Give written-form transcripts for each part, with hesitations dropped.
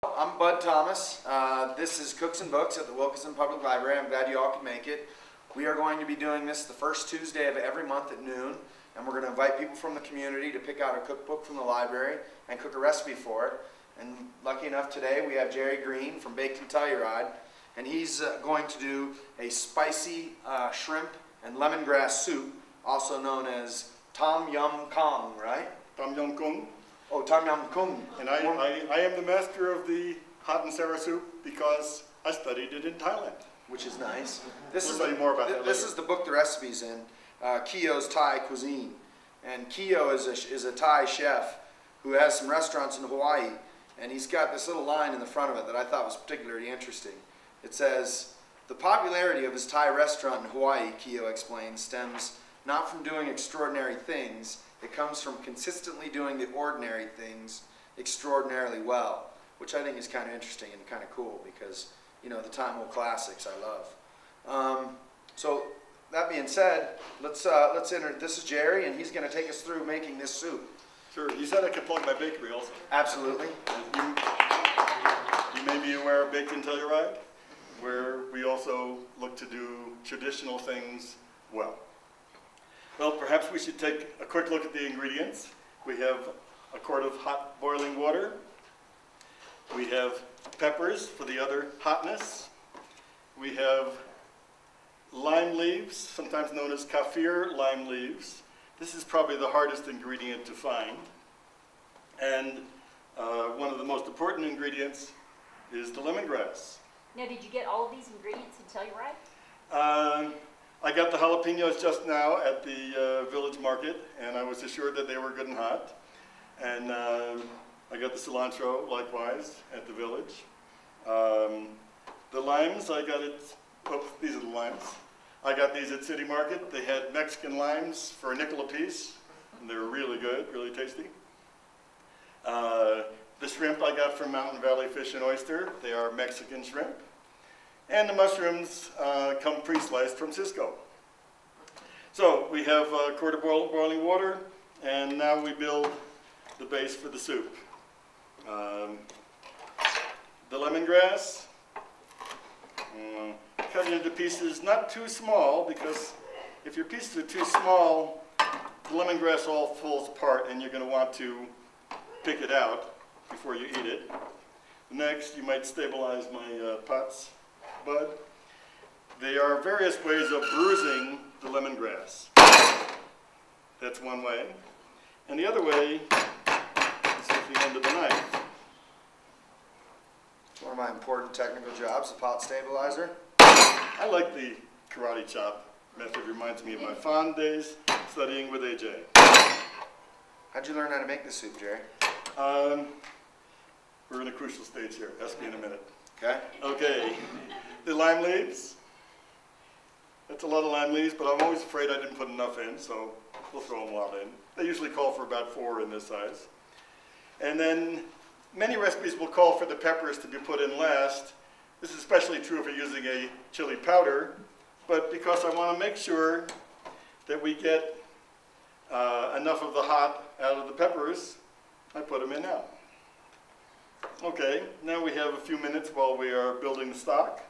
I'm Bud Thomas. This is Cooks and Books at the Wilkinson Public Library. I'm glad you all could make it. We are going to be doing this the first Tuesday of every month at noon, and we're going to invite people from the community to pick out a cookbook from the library and cook a recipe for it. And lucky enough today we have Jerry Green from Baked in Telluride, and he's going to do a spicy shrimp and lemongrass soup, also known as TomYum Kong, right? TomYum Kung. Oh, TomYum Kung. And I am the master of the hot and sour soup because I studied it in Thailand. Which is nice. We'll study more about that This later. is the book the recipe's in, Keo's Thai Cuisine. And Keo is a Thai chef who has some restaurants in Hawaii, and he's got this little line in the front of it that I thought was particularly interesting. It says, "The popularity of his Thai restaurant in Hawaii," Keo explains, "stems not from doing extraordinary things, it comes from consistently doing the ordinary things extraordinarily well," which I think is kind of interesting and kind of cool because, you know, the time old classics I love. So that being said, let's enter. This is Jerry, and he's going to take us through making this soup. Sure. You said I could plug my bakery also. Absolutely. You may be aware of Baked in Telluride, where we also look to do traditional things well. Well, perhaps we should take a quick look at the ingredients. We have a quart of hot boiling water. We have peppers for the other hotness. We have lime leaves, sometimes known as kaffir lime leaves. This is probably the hardest ingredient to find. And one of the most important ingredients is the lemongrass. Now, did you get all of these ingredients in Telluride? I got the jalapenos just now at the village market, and I was assured that they were good and hot. And I got the cilantro, likewise, at the village. The limes, I got it, oops, these are the limes. I got these at City Market. They had Mexican limes for $0.05 a piece, and they were really good, really tasty. The shrimp I got from Mountain Valley Fish and Oyster. They are Mexican shrimp. And the mushrooms come pre-sliced from Cisco. So we have a quart of boiling water, and now we build the base for the soup. The lemongrass, cut it into pieces not too small, because if your pieces are too small, the lemongrass all falls apart and you're going to want to pick it out before you eat it. Next, you might stabilize my pots, Bud. There are various ways of bruising the lemongrass. That's one way. And the other way is with the end of the knife. It's one of my important technical jobs, the pot stabilizer. I like the karate chop method. Reminds me of my fond days studying with AJ. How'd you learn how to make this soup, Jerry? We're in a crucial stage here. Ask me in a minute. Okay. Okay. The lime leaves. That's a lot of lime leaves, but I'm always afraid I didn't put enough in, so we'll throw them a lot in. They usually call for about 4 in this size. And then many recipes will call for the peppers to be put in last. This is especially true if you're using a chili powder, but because I want to make sure that we get enough of the hot out of the peppers, I put them in now. Okay, now we have a few minutes while we are building the stock.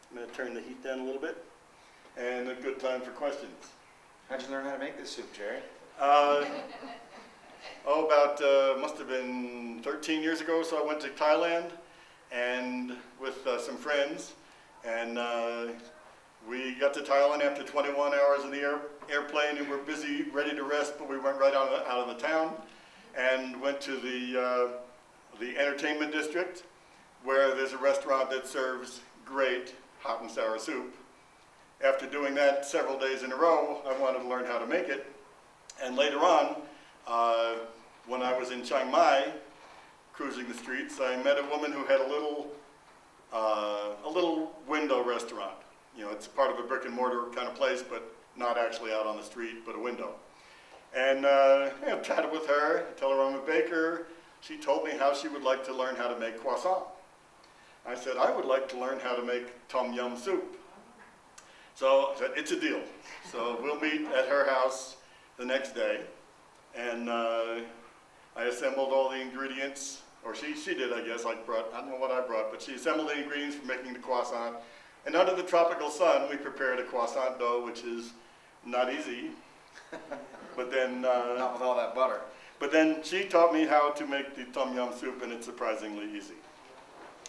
I'm going to turn the heat down a little bit, and a good time for questions. How'd you learn how to make this soup, Jerry? Must have been 13 years ago, so I went to Thailand and with some friends, and we got to Thailand after 21 hours in the airplane, and we're busy, ready to rest, but we went right out of the town and went to the entertainment district, where there's a restaurant that serves great hot and sour soup. After doing that several days in a row, I wanted to learn how to make it. And later on, when I was in Chiang Mai, cruising the streets, I met a woman who had a little window restaurant. You know, it's part of a brick and mortar kind of place, but not actually out on the street, but a window. And chatted with her, tell her I'm a baker. She told me how she would like to learn how to make croissant. I said, I would like to learn how to make tom yum soup. So I said, it's a deal. So we'll meet at her house the next day. And I assembled all the ingredients or she did, I guess. I don't know what I brought, but she assembled the ingredients for making the croissant. And under the tropical sun, we prepared a croissant dough, which is not easy. But then, Not with all that butter. but then she taught me how to make the tom yum soup, and it's surprisingly easy.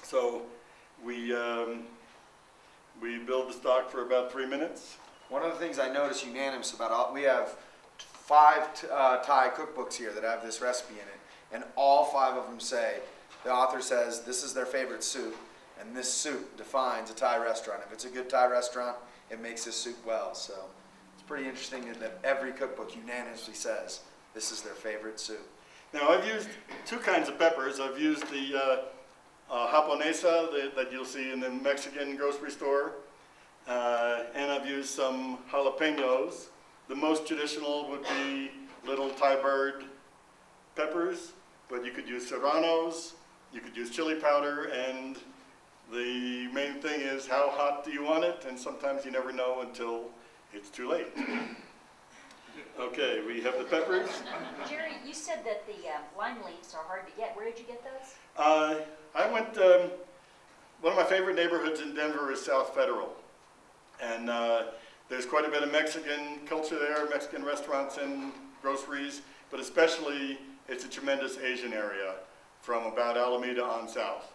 So we build the stock for about 3 minutes. One of the things I notice unanimous about all, we have 5 Thai cookbooks here that have this recipe in it, and all 5 of them say, the author says this is their favorite soup, and this soup defines a Thai restaurant. If it's a good Thai restaurant, it makes this soup well. So it's pretty interesting that every cookbook unanimously says this is their favorite soup. Now I've used 2 kinds of peppers. I've used the japonesa that you'll see in the Mexican grocery store, and I've used some jalapenos. The most traditional would be little Thai bird peppers, but you could use serranos, you could use chili powder, and the main thing is how hot do you want it, and sometimes you never know until it's too late. Okay, we have the peppers. Jerry, you said that the lime leaves are hard to get. Where did you get those? I went, one of my favorite neighborhoods in Denver is South Federal. And there's quite a bit of Mexican culture there, Mexican restaurants and groceries, but especially it's a tremendous Asian area from about Alameda on south.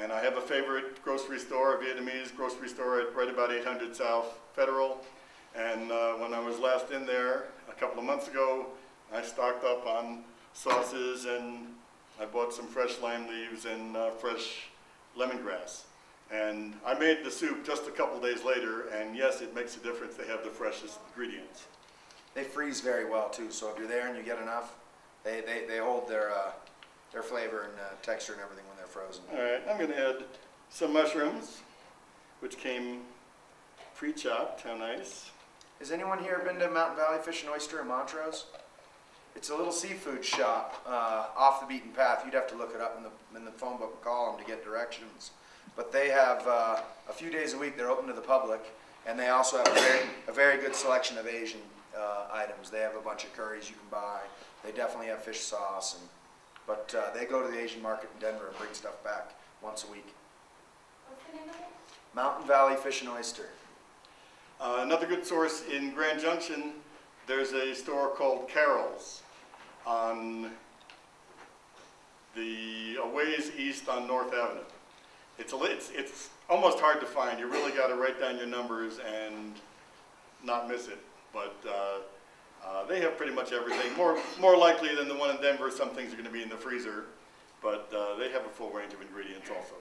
And I have a favorite grocery store, a Vietnamese grocery store at right about 800 South Federal. And when I was last in there a couple of months ago, I stocked up on sauces, and I bought some fresh lime leaves and fresh lemongrass. And I made the soup just a couple days later, and yes, it makes a difference. They have the freshest ingredients. They freeze very well too, so if you're there and you get enough, they hold their flavor and texture and everything when they're frozen. All right, I'm going to add some mushrooms, which came pre-chopped. How nice. Has anyone here been to Mountain Valley Fish and Oyster in Montrose? It's a little seafood shop off the beaten path. You'd have to look it up in the phone book and call them to get directions. But they have a few days a week they're open to the public, and they also have a very good selection of Asian items. They have a bunch of curries you can buy. They definitely have fish sauce, but they go to the Asian market in Denver and bring stuff back once a week. What's the name of it? Mountain Valley Fish and Oyster. Another good source in Grand Junction, there's a store called Carol's on a ways east on North Avenue. It's almost hard to find. You really got to write down your numbers and not miss it. But they have pretty much everything. More likely than the one in Denver, some things are going to be in the freezer, but they have a full range of ingredients also.